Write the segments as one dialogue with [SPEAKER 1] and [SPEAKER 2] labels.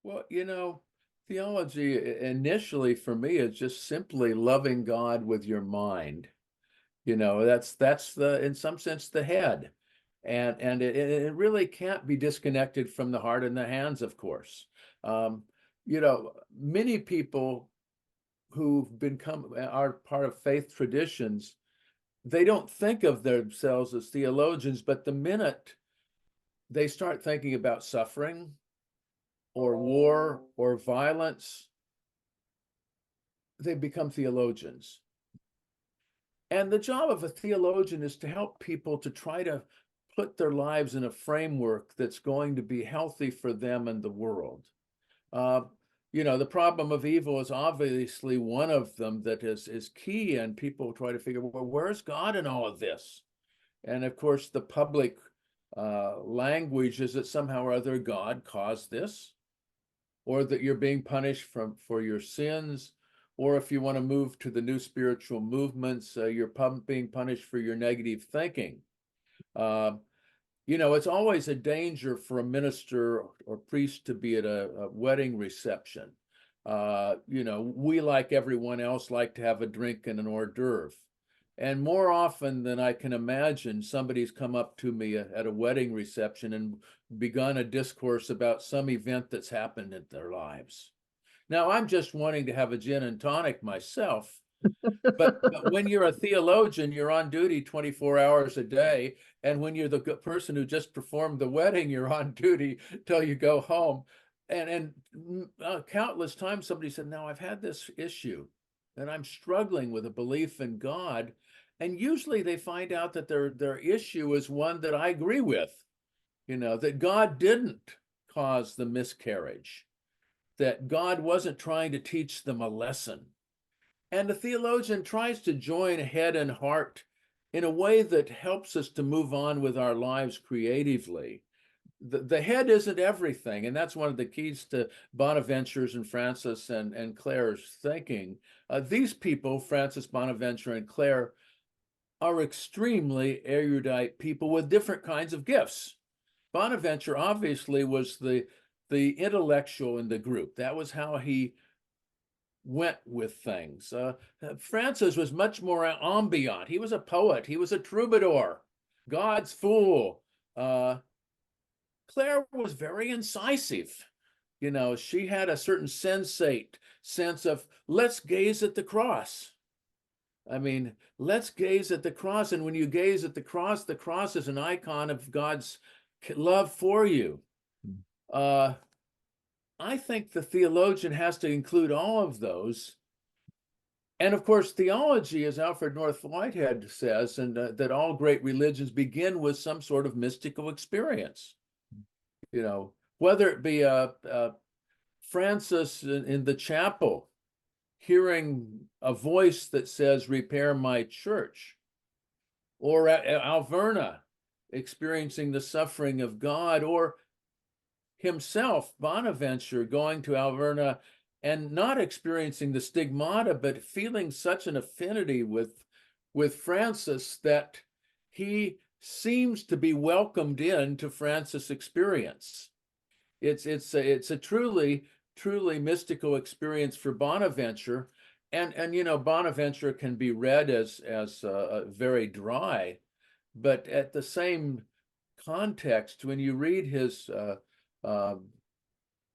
[SPEAKER 1] Well, theology initially for me is just simply loving God with your mind. That's the in some sense the head. And it really can't be disconnected from the heart and the hands, of course. Um, Many people who've become are part of faith traditions, they don't think of themselves as theologians, but the minute they start thinking about suffering or war or violence, they become theologians. And the job of a theologian is to help people to try to put their lives in a framework that's going to be healthy for them and the world. Uh, the problem of evil is obviously one of them that is key, and people try to figure, well, where's God in all of this? And of course, the public language is that somehow or other God caused this, or that you're being punished for your sins, or if you want to move to the new spiritual movements, you're being punished for your negative thinking. Uh, it's always a danger for a minister or priest to be at a wedding reception. We, like everyone else, like to have a drink and an hors d'oeuvre. And more often than I can imagine, somebody's come up to me at a wedding reception and begun a discourse about some event that's happened in their lives. Now, I'm just wanting to have a gin and tonic myself, but when you're a theologian, you're on duty 24 hours a day. And when you're the person who just performed the wedding, you're on duty till you go home. And countless times somebody said, now I've had this issue and I'm struggling with a belief in God. And usually they find out that their issue is one that I agree with, that God didn't cause the miscarriage, that God wasn't trying to teach them a lesson. And the theologian tries to join head and heart in a way that helps us to move on with our lives creatively. The head isn't everything, and that's one of the keys to Bonaventure's and Francis and Clare's thinking. These people, Francis, Bonaventure, and Clare, are extremely erudite people with different kinds of gifts. Bonaventure obviously was the intellectual in the group. That was how he went with things. Francis was much more ambient. He was a poet. He was a troubadour, God's fool. Clare was very incisive. She had a certain sensate sense of, let's gaze at the cross. I mean, let's gaze at the cross. And when you gaze at the cross is an icon of God's love for you. Uh, I think the theologian has to include all of those. And of course, theology, as Alfred North Whitehead says, and that all great religions begin with some sort of mystical experience. Whether it be Francis in the chapel, hearing a voice that says, repair my church, or at Alverna, experiencing the suffering of God, or himself, Bonaventure, going to Alverna and not experiencing the stigmata, but feeling such an affinity with Francis that he seems to be welcomed into Francis' experience. It's a truly mystical experience for Bonaventure, and Bonaventure can be read as very dry, but at the same context, when you read his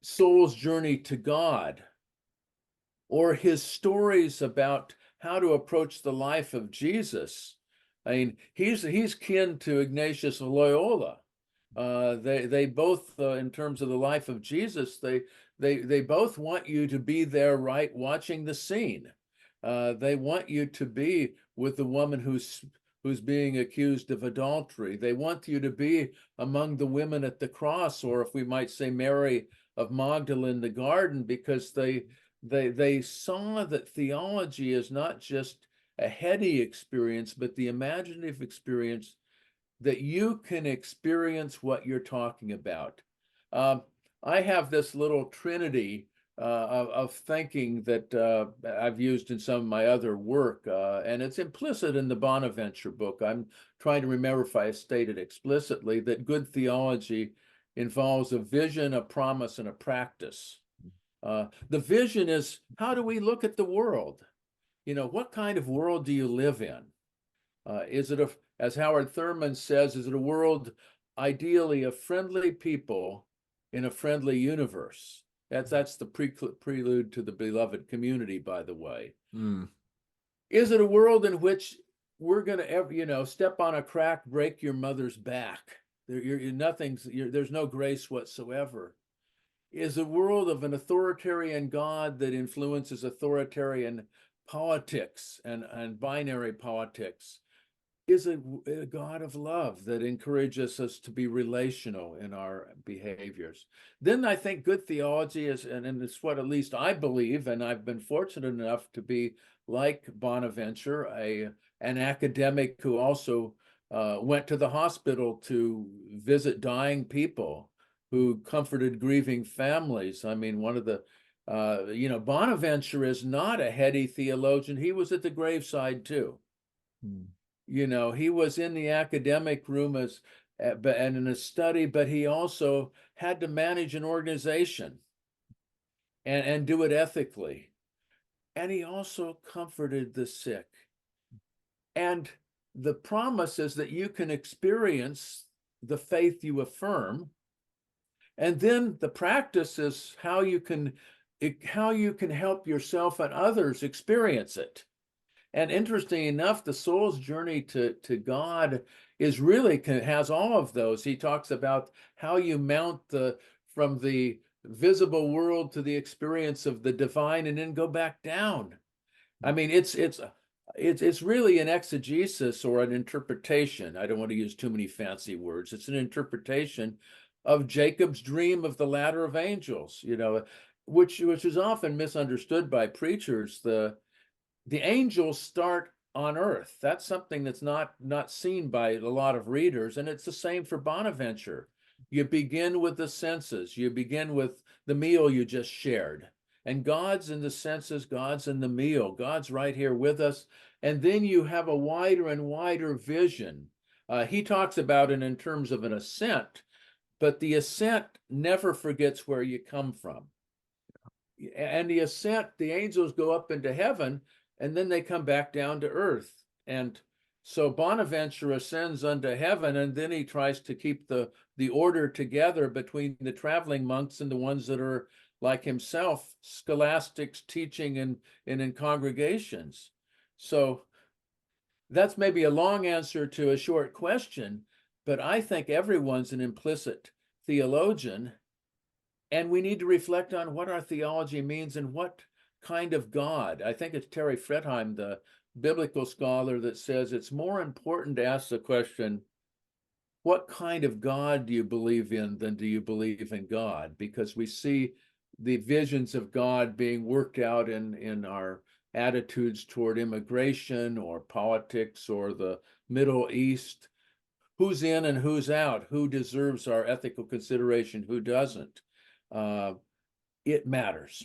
[SPEAKER 1] soul's journey to God, or his stories about how to approach the life of Jesus. I mean, he's kin to Ignatius of Loyola. They both, in terms of the life of Jesus, they both want you to be there, right, watching the scene. They want you to be with the woman who's being accused of adultery. They want you to be among the women at the cross, or if we might say Mary of Magdala in the garden, because they saw that theology is not just a heady experience, but the imaginative experience that you can experience what you're talking about. I have this little trinity of thinking that I've used in some of my other work, and it's implicit in the Bonaventure book. I'm trying to remember if I stated explicitly that good theology involves a vision, a promise, and a practice. The vision is, how do we look at the world? What kind of world do you live in? Is it, as Howard Thurman says, is it a world ideally of friendly people in a friendly universe? That's the prelude to the beloved community, by the way. Is it a world in which we're going to, step on a crack, break your mother's back? There's no grace whatsoever. Is a world of an authoritarian God that influences authoritarian politics and binary politics? Is a God of love that encourages us to be relational in our behaviors? Then I think good theology is, and it's what at least I believe, and I've been fortunate enough to be like Bonaventure, an academic who also went to the hospital to visit dying people, who comforted grieving families. I mean, one of the, Bonaventure is not a heady theologian. He was at the graveside too. He was in the academic room and in a study, but he also had to manage an organization and do it ethically. And he also comforted the sick. And the promise is that you can experience the faith you affirm. And then the practice is how you can help yourself and others experience it. And interesting enough, the soul's journey to God has all of those. He talks about how you mount from the visible world to the experience of the divine and then go back down. I mean, it's really an exegesis or an interpretation. I don't want to use too many fancy words. It's an interpretation of Jacob's dream of the ladder of angels, which is often misunderstood by preachers. The angels start on earth. That's something that's not seen by a lot of readers, and it's the same for Bonaventure. You begin with the senses. You begin with the meal you just shared. And God's in the senses, God's in the meal. God's right here with us. And then you have a wider and wider vision. He talks about it in terms of an ascent, but the ascent never forgets where you come from. And the ascent, the angels go up into heaven, and then they come back down to earth. And so Bonaventure ascends unto heaven, and then he tries to keep the order together between the traveling monks and the ones that are like himself, scholastics teaching in congregations. So that's maybe a long answer to a short question, but I think everyone's an implicit theologian, and we need to reflect on what our theology means and what kind of God. I think it's Terry Fretheim, the biblical scholar, that says it's more important to ask the question, what kind of God do you believe in than do you believe in God? Because we see the visions of God being worked out in our attitudes toward immigration or politics or the Middle East. Who's in and who's out? Who deserves our ethical consideration? Who doesn't? It matters.